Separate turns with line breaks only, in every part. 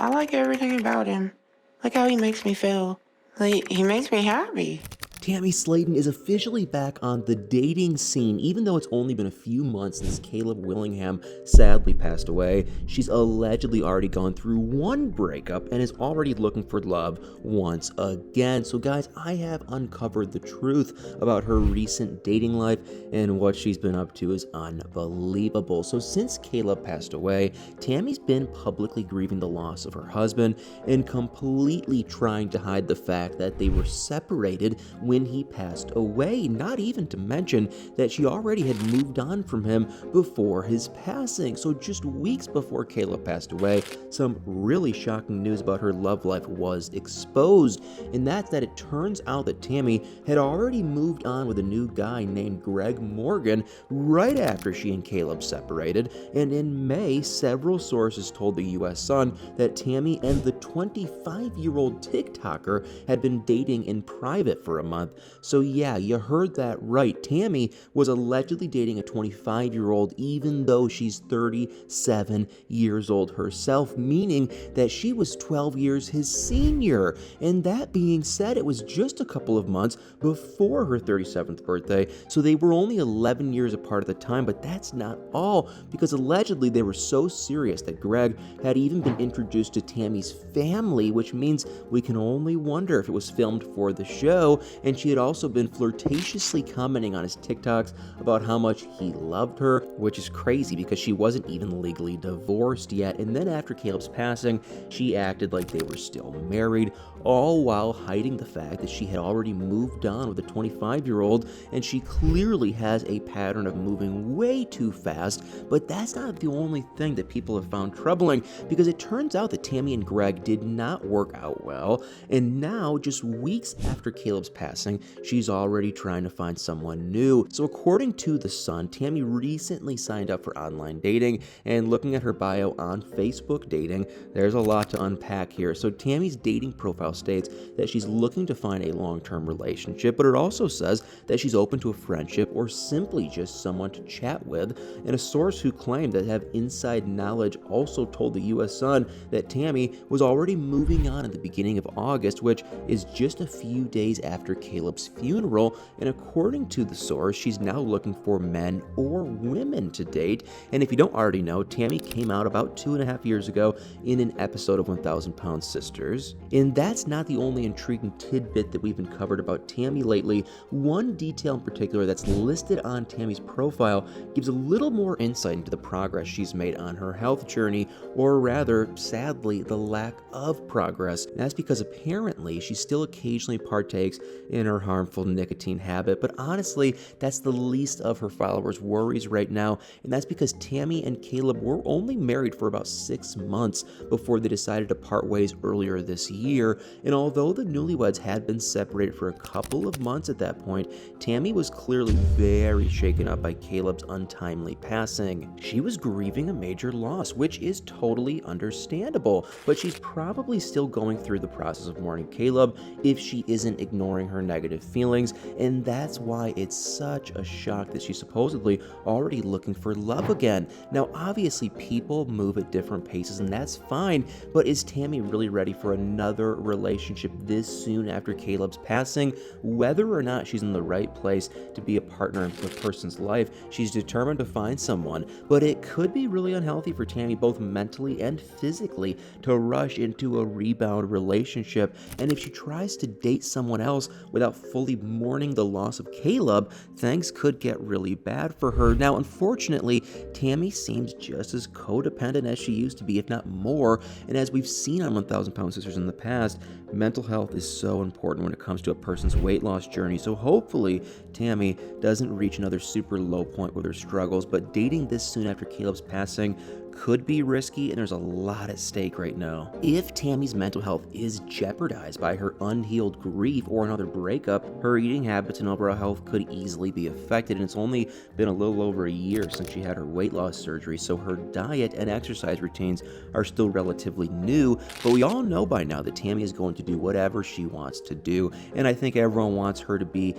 I like everything about him. Like how he makes me feel. Like, he makes me happy.
Tammy Slaton is officially back on the dating scene, even though it's only been a few months since Caleb Willingham sadly passed away. She's allegedly already gone through one breakup and is already looking for love once again. So guys, I have uncovered the truth about her recent dating life, and what she's been up to is unbelievable. So since Caleb passed away, Tammy's been publicly grieving the loss of her husband and completely trying to hide the fact that they were separated when he passed away, not even to mention that she already had moved on from him before his passing. So just weeks before Caleb passed away, some really shocking news about her love life was exposed, and that's that it turns out that Tammy had already moved on with a new guy named Greg Morgan right after she and Caleb separated. And in May, several sources told the US Sun that Tammy and the 25-year-old TikToker had been dating in private for a month. So yeah, you heard that right. Tammy was allegedly dating a 25-year-old even though she's 37 years old herself, meaning that she was 12 years his senior. And that being said, it was just a couple of months before her 37th birthday, so they were only 11 years apart at the time. But that's not all, because allegedly they were so serious that Greg had even been introduced to Tammy's family, which means we can only wonder if it was filmed for the show. And she had also been flirtatiously commenting on his TikToks about how much he loved her, which is crazy because she wasn't even legally divorced yet. And then after Caleb's passing, she acted like they were still married, all while hiding the fact that she had already moved on with a 25-year-old, and she clearly has a pattern of moving way too fast. But that's not the only thing that people have found troubling, because it turns out that Tammy and Greg did not work out well, and now, just weeks after Caleb's passing, she's already trying to find someone new. So according to The Sun, Tammy recently signed up for online dating, and looking at her bio on Facebook Dating, there's a lot to unpack here. So Tammy's dating profile states that she's looking to find a long-term relationship, but it also says that she's open to a friendship or simply just someone to chat with. And a source who claimed to have inside knowledge also told the US Sun that Tammy was already moving on at the beginning of August, which is just a few days after Caleb's funeral. And according to the source, she's now looking for men or women to date. And if you don't already know, Tammy came out about 2.5 years ago in an episode of 1,000 Pound Sisters. And that's not the only intriguing tidbit that we've uncovered about Tammy lately. One detail in particular that's listed on Tammy's profile gives a little more insight into the progress she's made on her health journey, or rather, sadly, the lack of progress. And that's because apparently she still occasionally partakes in her harmful nicotine habit, but honestly, that's the least of her followers' worries right now, and that's because Tammy and Caleb were only married for about 6 months before they decided to part ways earlier this year. And although the newlyweds had been separated for a couple of months at that point, Tammy was clearly very shaken up by Caleb's untimely passing. She was grieving a major loss, which is totally understandable, but she's probably still going through the process of mourning Caleb if she isn't ignoring her negative feelings, and that's why it's such a shock that she's supposedly already looking for love again. Now, obviously, people move at different paces, and that's fine, but is Tammy really ready for another relationship this soon after Caleb's passing? Whether or not she's in the right place to be a partner in a person's life, she's determined to find someone, but it could be really unhealthy for Tammy, both mentally and physically, to rush into a rebound relationship. And if she tries to date someone else without fully mourning the loss of Caleb, things could get really bad for her. Now, unfortunately, Tammy seems just as codependent as she used to be, if not more. And as we've seen on 1,000 Pound Sisters in the past, mental health is so important when it comes to a person's weight loss journey. So hopefully Tammy doesn't reach another super low point with her struggles, but dating this soon after Caleb's passing could be risky, and there's a lot at stake right now. If Tammy's mental health is jeopardized by her unhealed grief or another breakup, her eating habits and overall health could easily be affected, and it's only been a little over a year since she had her weight loss surgery, so her diet and exercise routines are still relatively new. But we all know by now that Tammy is going to do whatever she wants to do, and I think everyone wants her to be,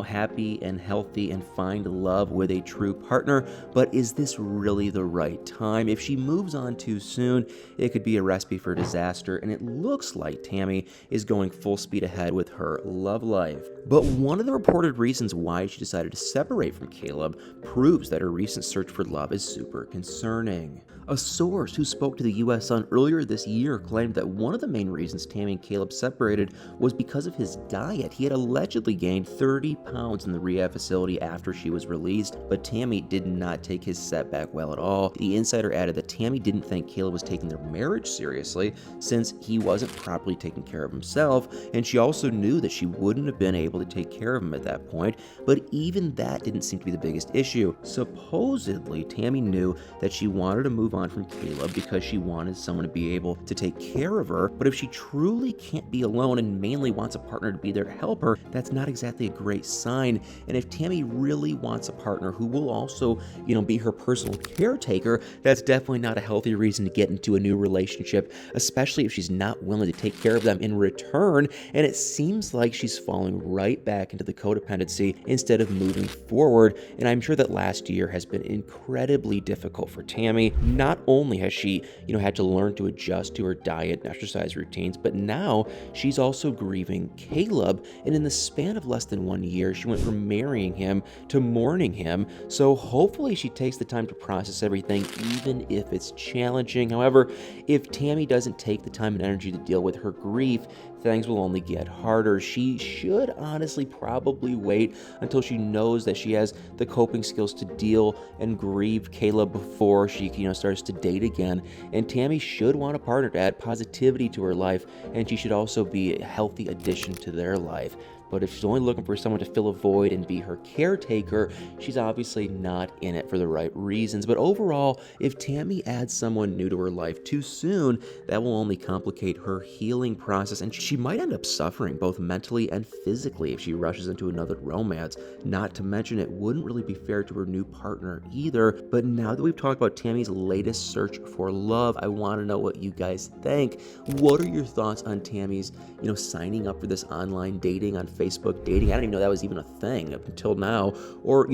happy and healthy and find love with a true partner. But is this really the right time? if she moves on too soon, it could be a recipe for disaster, and it looks like Tammy is going full speed ahead with her love life. But one of the reported reasons why she decided to separate from Caleb proves that her recent search for love is super concerning. A source who spoke to the U.S. Sun earlier this year claimed that one of the main reasons Tammy and Caleb separated was because of his diet. He had allegedly gained 30 pounds in the rehab facility after she was released, but Tammy did not take his setback well at all. The insider added that Tammy didn't think Caleb was taking their marriage seriously since he wasn't properly taking care of himself, and she also knew that she wouldn't have been able to take care of him at that point, but even that didn't seem to be the biggest issue. Supposedly, Tammy knew that she wanted to move on from Caleb because she wanted someone to be able to take care of her, but if she truly can't be alone and mainly wants a partner to be there to help her, that's not exactly a great sign. And if Tammy really wants a partner who will also, be her personal caretaker, that's definitely not a healthy reason to get into a new relationship, especially if she's not willing to take care of them in return. And it seems like she's falling right back into the codependency instead of moving forward. And I'm sure that last year has been incredibly difficult for Tammy. Not only has she, had to learn to adjust to her diet and exercise routines, but now she's also grieving Caleb. And in the span of less than 1 year, she went from marrying him to mourning him. So hopefully she takes the time to process everything, even if it's challenging. However, if Tammy doesn't take the time and energy to deal with her grief, things will only get harder. She should honestly probably wait until she knows that she has the coping skills to deal and grieve Caleb before she, starts to date again. And Tammy should want a partner to add positivity to her life, and she should also be a healthy addition to their life. But if she's only looking for someone to fill a void and be her caretaker, she's obviously not in it for the right reasons. But overall, if Tammy adds someone new to her life too soon, that will only complicate her healing process, and she might end up suffering both mentally and physically if she rushes into another romance. Not to mention, it wouldn't really be fair to her new partner either. But now that we've talked about Tammy's latest search for love, I want to know what you guys think. What are your thoughts on Tammy's, signing up for this online dating on Facebook dating? I didn't even know that was even a thing up until now. Or,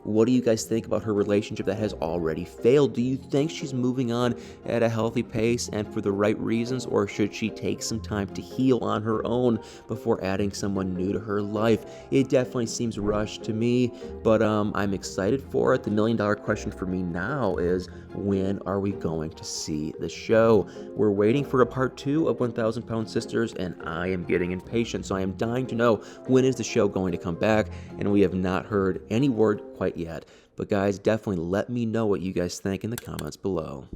what do you guys think about her relationship that has already failed? Do you think she's moving on at a healthy pace and for the right reasons, or should she take some time to heal on her own before adding someone new to her life? It definitely seems rushed to me, but I'm excited for it. The $1 million question for me now is, when are we going to see the show? We're waiting for a part 2 of 1,000 Pound Sisters, and I am getting impatient, so I am dying to know, when is the show going to come back? And we have not heard any word quite yet. But guys, definitely let me know what you guys think in the comments below.